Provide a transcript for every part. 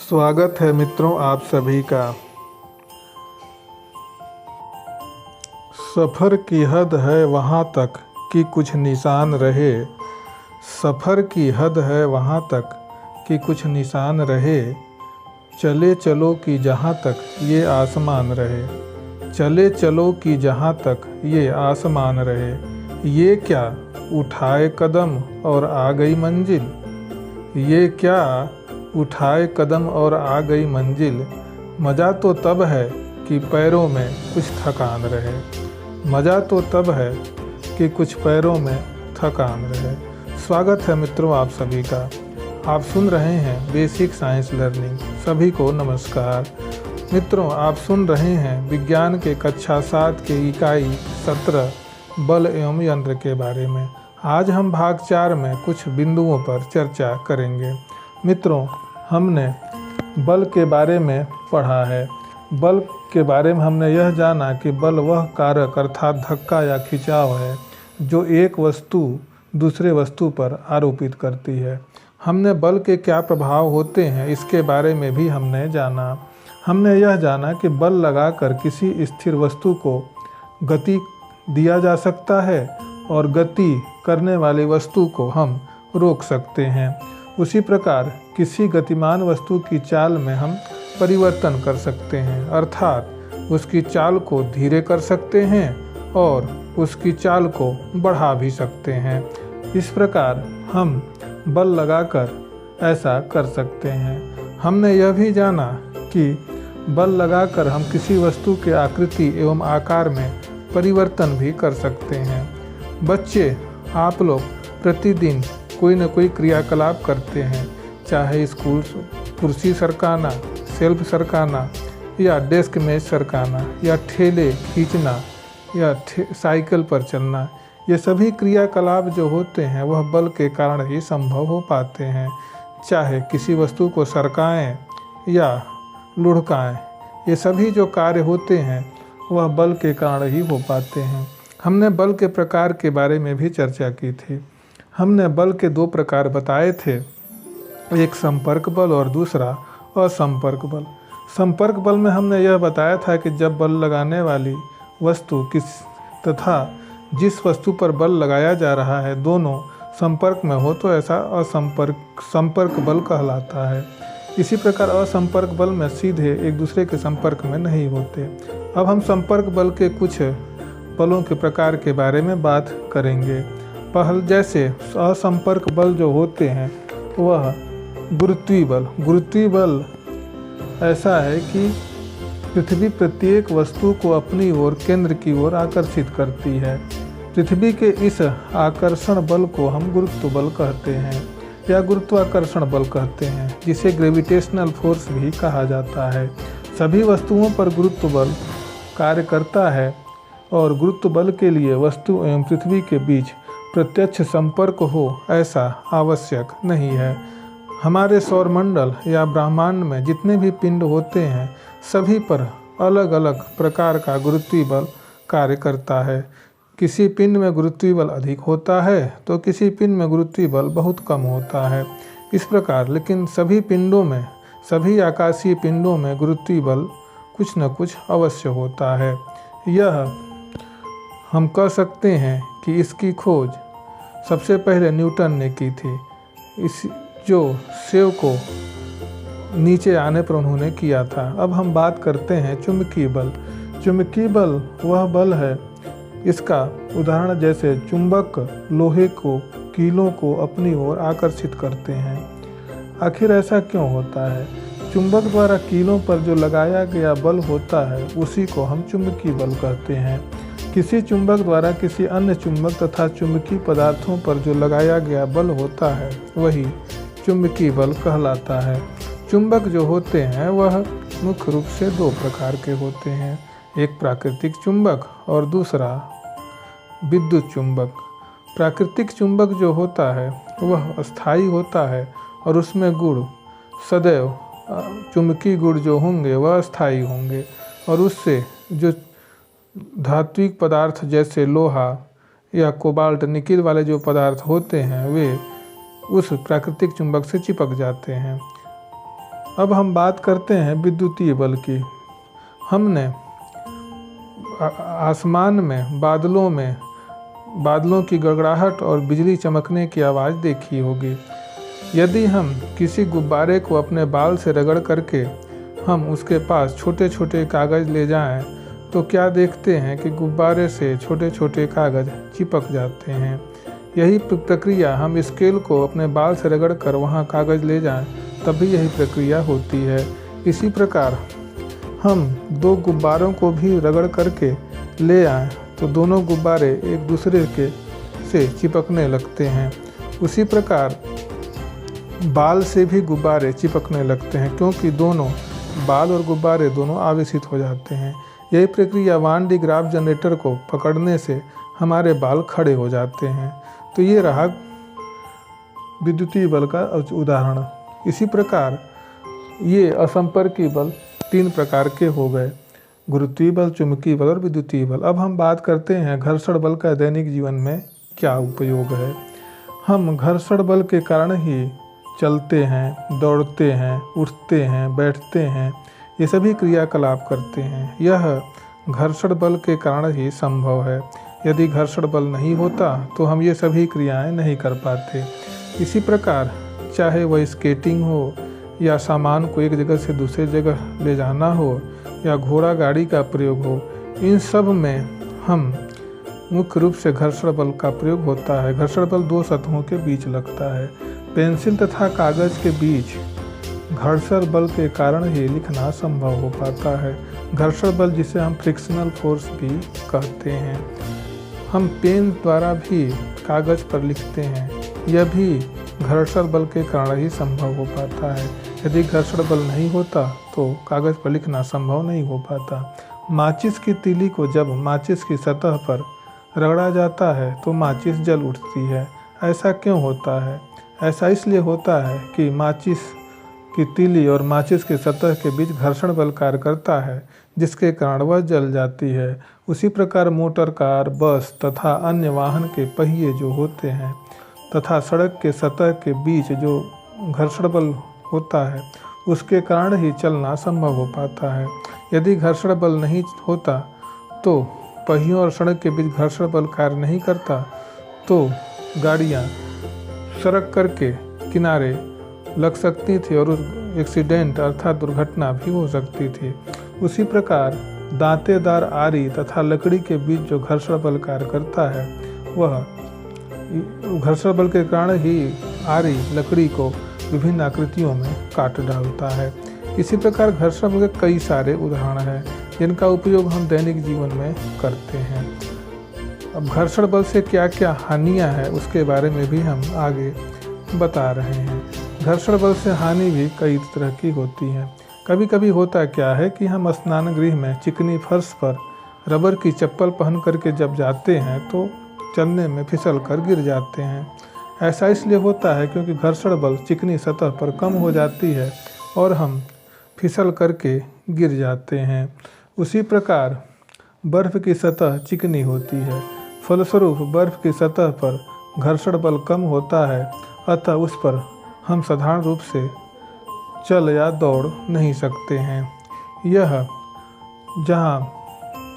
स्वागत है मित्रों आप सभी का। सफ़र की हद है वहाँ तक कि कुछ निशान रहे। सफ़र की हद है वहाँ तक कि कुछ निशान रहे। चले चलो कि जहाँ तक ये आसमान रहे। चले चलो कि जहाँ तक ये आसमान रहे। ये क्या उठाए कदम और आ गई मंजिल। ये क्या उठाए कदम और आ गई मंजिल। मज़ा तो तब है कि पैरों में कुछ थकान रहे। मज़ा तो तब है कि कुछ पैरों में थकान रहे। स्वागत है मित्रों आप सभी का। आप सुन रहे हैं बेसिक साइंस लर्निंग। सभी को नमस्कार। मित्रों आप सुन रहे हैं विज्ञान के कक्षा 7 के इकाई 17 बल एवं यंत्र के बारे में। आज हम भाग 4 में कुछ बिंदुओं पर चर्चा करेंगे। मित्रों हमने बल के बारे में पढ़ा है। बल के बारे में हमने यह जाना कि बल वह कारक अर्थात धक्का या खिंचाव है जो एक वस्तु दूसरे वस्तु पर आरोपित करती है। हमने बल के क्या प्रभाव होते हैं इसके बारे में भी हमने जाना। हमने यह जाना कि बल लगाकर किसी स्थिर वस्तु को गति दिया जा सकता है और गति करने वाली वस्तु को हम रोक सकते हैं। उसी प्रकार किसी गतिमान वस्तु की चाल में हम परिवर्तन कर सकते हैं अर्थात उसकी चाल को धीरे कर सकते हैं और उसकी चाल को बढ़ा भी सकते हैं। इस प्रकार हम बल लगाकर ऐसा कर सकते हैं। हमने यह भी जाना कि बल लगाकर हम किसी वस्तु के आकृति एवं आकार में परिवर्तन भी कर सकते हैं। बच्चे आप लोग प्रतिदिन कोई न कोई क्रियाकलाप करते हैं, चाहे स्कूल कुर्सी सरकाना, शेल्फ सरकाना या डेस्क मेज सरकाना या ठेले खींचना या साइकिल पर चलना। ये सभी क्रियाकलाप जो होते हैं वह बल के कारण ही संभव हो पाते हैं। चाहे किसी वस्तु को सरकाएं या लुढ़काएं, ये सभी जो कार्य होते हैं वह बल के कारण ही हो पाते हैं। हमने बल के प्रकार के बारे में भी चर्चा की थी। हमने बल के 2 प्रकार बताए थे, एक संपर्क बल और दूसरा असंपर्क बल। संपर्क बल में हमने यह बताया था कि जब बल लगाने वाली वस्तु तथा जिस वस्तु पर बल लगाया जा रहा है दोनों संपर्क में हो तो ऐसा संपर्क बल कहलाता है। इसी प्रकार असंपर्क बल में सीधे एक दूसरे के संपर्क में नहीं होते। अब हम संपर्क बल के कुछ बलों के प्रकार के बारे में बात करेंगे। जैसे असंपर्क बल जो होते हैं वह गुरुत्वीय बल। गुरुत्वीय बल ऐसा है कि पृथ्वी प्रत्येक वस्तु को अपनी ओर केंद्र की ओर आकर्षित करती है। पृथ्वी के इस आकर्षण बल को हम गुरुत्व बल कहते हैं या गुरुत्वाकर्षण बल कहते हैं, जिसे ग्रेविटेशनल फोर्स भी कहा जाता है। सभी वस्तुओं पर गुरुत्व बल कार्य करता है और गुरुत्व बल के लिए वस्तु एवं पृथ्वी के बीच प्रत्यक्ष संपर्क हो ऐसा आवश्यक नहीं है। हमारे सौरमंडल या ब्रह्मांड में जितने भी पिंड होते हैं सभी पर अलग अलग प्रकार का गुरुत्वीय बल कार्य करता है। किसी पिंड में गुरुत्वीय बल अधिक होता है तो किसी पिंड में गुरुत्वीय बल बहुत कम होता है। इस प्रकार लेकिन सभी पिंडों में, सभी आकाशीय पिंडों में गुरुत्वीय बल कुछ न कुछ अवश्य होता है। यह हम कह सकते हैं कि इसकी खोज सबसे पहले न्यूटन ने की थी। इस जो सेव को नीचे आने पर उन्होंने किया था। अब हम बात करते हैं चुंबकीय बल। चुंबकीय बल वह बल है, इसका उदाहरण जैसे चुंबक लोहे को कीलों को अपनी ओर आकर्षित करते हैं। आखिर ऐसा क्यों होता है? चुंबक द्वारा कीलों पर जो लगाया गया बल होता है उसी को हम चुंबकीय बल कहते हैं। किसी चुंबक द्वारा किसी अन्य चुंबक तथा चुंबकीय पदार्थों पर जो लगाया गया बल होता है वही चुंबकीय बल कहलाता है। चुंबक जो होते हैं वह मुख्य रूप से 2 प्रकार के होते हैं, एक प्राकृतिक चुंबक और दूसरा विद्युत चुंबक। प्राकृतिक चुंबक जो होता है वह अस्थायी होता है और उसमें गुण सदैव चुंबकीय गुण जो होंगे वह अस्थायी होंगे और उससे जो धात्विक पदार्थ जैसे लोहा या कोबाल्ट निकिल वाले जो पदार्थ होते हैं वे उस प्राकृतिक चुंबक से चिपक जाते हैं। अब हम बात करते हैं विद्युतीय बल की। हमने आसमान में बादलों की गड़गड़ाहट और बिजली चमकने की आवाज़ देखी होगी। यदि हम किसी गुब्बारे को अपने बाल से रगड़ करके हम उसके पास छोटे छोटे कागज़ ले जाएं, तो क्या देखते हैं कि गुब्बारे से छोटे छोटे कागज़ चिपक जाते हैं। यही प्रक्रिया हम स्केल को अपने बाल से रगड़ कर वहाँ कागज़ ले जाएं, तभी यही प्रक्रिया होती है। इसी प्रकार हम दो गुब्बारों को भी रगड़ करके ले आएँ तो दोनों गुब्बारे एक दूसरे के से चिपकने लगते हैं। उसी प्रकार बाल से भी गुब्बारे चिपकने लगते हैं, क्योंकि दोनों बाल और गुब्बारे दोनों आवेशित हो जाते हैं। यही प्रक्रिया वान डी ग्राफ जनरेटर को पकड़ने से हमारे बाल खड़े हो जाते हैं। तो ये रहा विद्युतीय बल का उदाहरण। इसी प्रकार ये असंपर्की बल 3 प्रकार के हो गए, गुरुत्वीय बल, चुंबकीय बल और विद्युतीय बल। अब हम बात करते हैं घर्षण बल का दैनिक जीवन में क्या उपयोग है। हम घर्षण बल के कारण ही चलते हैं, दौड़ते हैं, उठते हैं, बैठते हैं, ये सभी क्रियाकलाप करते हैं। यह घर्षण बल के कारण ही संभव है। यदि घर्षण बल नहीं होता तो हम ये सभी क्रियाएं नहीं कर पाते। इसी प्रकार चाहे वह स्केटिंग हो या सामान को एक जगह से दूसरी जगह ले जाना हो या घोड़ा गाड़ी का प्रयोग हो, इन सब में हम मुख्य रूप से घर्षण बल का प्रयोग होता है। घर्षण बल 2 सतहों के बीच लगता है। पेंसिल तथा कागज़ के बीच घर्षण बल के कारण ही लिखना संभव हो पाता है। घर्षण बल जिसे हम फ्रिक्शनल फोर्स भी कहते हैं। हम पेन द्वारा भी कागज़ पर लिखते हैं, यह भी घर्षण बल के कारण ही संभव हो पाता है। यदि घर्षण बल नहीं होता तो कागज़ पर लिखना संभव नहीं हो पाता। माचिस की तीली को जब माचिस की सतह पर रगड़ा जाता है तो माचिस जल उठती है। ऐसा क्यों होता है? ऐसा इसलिए होता है कि माचिस की तीली और माचिस की सतह के बीच घर्षण बल कार्य करता है, जिसके कारण वह जल जाती है। उसी प्रकार मोटर कार, बस तथा अन्य वाहन के पहिए जो होते हैं तथा सड़क के सतह के बीच जो घर्षण बल होता है, उसके कारण ही चलना संभव हो पाता है। यदि घर्षण बल नहीं होता तो पहियों और सड़क के बीच घर्षण बल कार्य नहीं करता तो गाड़ियाँ सड़क करके किनारे लग सकती थी और एक्सीडेंट अर्थात दुर्घटना भी हो सकती थी। उसी प्रकार दांतेदार आरी तथा लकड़ी के बीच जो घर्षण बल कार्य करता है, वह घर्षण बल के कारण ही आरी लकड़ी को विभिन्न आकृतियों में काट डालता है। इसी प्रकार घर्षण बल के कई सारे उदाहरण हैं जिनका उपयोग हम दैनिक जीवन में करते हैं। अब घर्षण बल से क्या क्या हानियां हैं उसके बारे में भी हम आगे बता रहे हैं। घर्षण बल से हानि भी कई तरह की होती है। कभी कभी होता क्या है कि हम स्नान गृह में चिकनी फर्श पर रबर की चप्पल पहन करके जब जाते हैं तो चलने में फिसल कर गिर जाते हैं। ऐसा इसलिए होता है क्योंकि घर्षण बल चिकनी सतह पर कम हो जाती है और हम फिसल करके गिर जाते हैं। उसी प्रकार बर्फ़ की सतह चिकनी होती है, फलस्वरूप बर्फ़ की सतह पर घर्षण बल कम होता है, अतः उस पर हम साधारण रूप से चल या दौड़ नहीं सकते हैं। यह जहाँ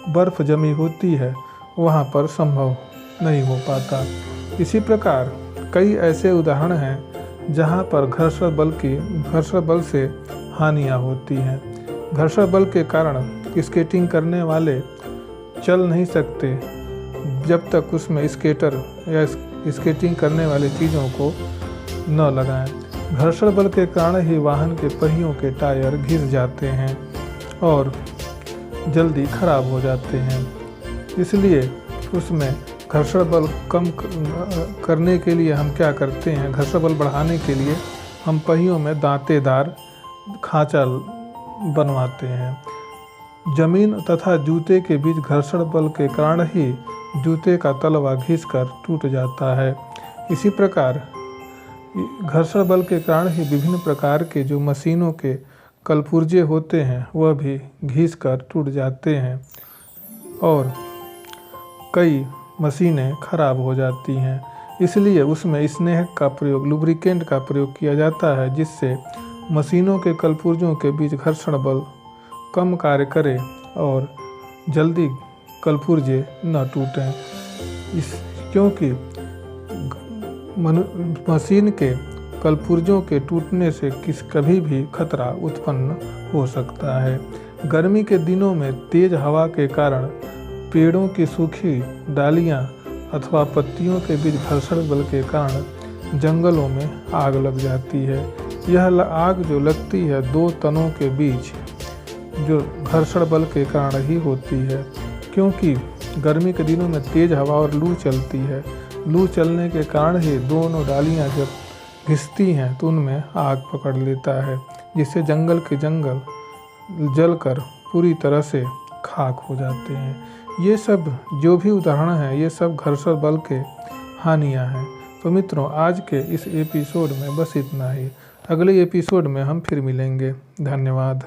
बर्फ़ जमी होती है वहाँ पर संभव नहीं हो पाता। इसी प्रकार कई ऐसे उदाहरण हैं जहाँ पर घर्षण बल से हानियाँ होती हैं। घर्षण बल के कारण स्केटिंग करने वाले चल नहीं सकते जब तक उसमें स्केटर या स्केटिंग करने वाली चीज़ों को न लगाएं। घर्षण बल के कारण ही वाहन के पहियों के टायर घिस जाते हैं और जल्दी खराब हो जाते हैं। इसलिए उसमें घर्षण बल कम करने के लिए हम क्या करते हैं, घर्षण बल बढ़ाने के लिए हम पहियों में दांतेदार खांचा बनवाते हैं। जमीन तथा जूते के बीच घर्षण बल के कारण ही जूते का तलवा घिसकर टूट जाता है। इसी प्रकार घर्षण बल के कारण ही विभिन्न प्रकार के जो मशीनों के कलपुर्जे होते हैं वह भी घिसकर टूट जाते हैं और कई मशीनें खराब हो जाती हैं। इसलिए उसमें स्नेहक का प्रयोग, लुब्रिकेंट का प्रयोग किया जाता है, जिससे मशीनों के कलपुर्जों के बीच घर्षण बल कम कार्य करे और जल्दी कलपुर्जे न टूटें। क्योंकि मशीन के कलपुर्जों के टूटने से कभी भी खतरा उत्पन्न हो सकता है। गर्मी के दिनों में तेज हवा के कारण पेड़ों की सूखी डालियां अथवा पत्तियों के बीच घर्षण बल के कारण जंगलों में आग लग जाती है। यह आग जो लगती है दो तनों के बीच जो घर्षण बल के कारण ही होती है, क्योंकि गर्मी के दिनों में तेज हवा और लू चलती है। लू चलने के कारण ही दोनों डालियां जब घिसती हैं तो उनमें आग पकड़ लेता है, जिससे जंगल के जंगल जलकर पूरी तरह से खाक हो जाते हैं। ये सब जो भी उदाहरण हैं ये सब घर्षण बल के हानियाँ हैं। तो मित्रों, आज के इस एपिसोड में बस इतना ही। अगले एपिसोड में हम फिर मिलेंगे। धन्यवाद।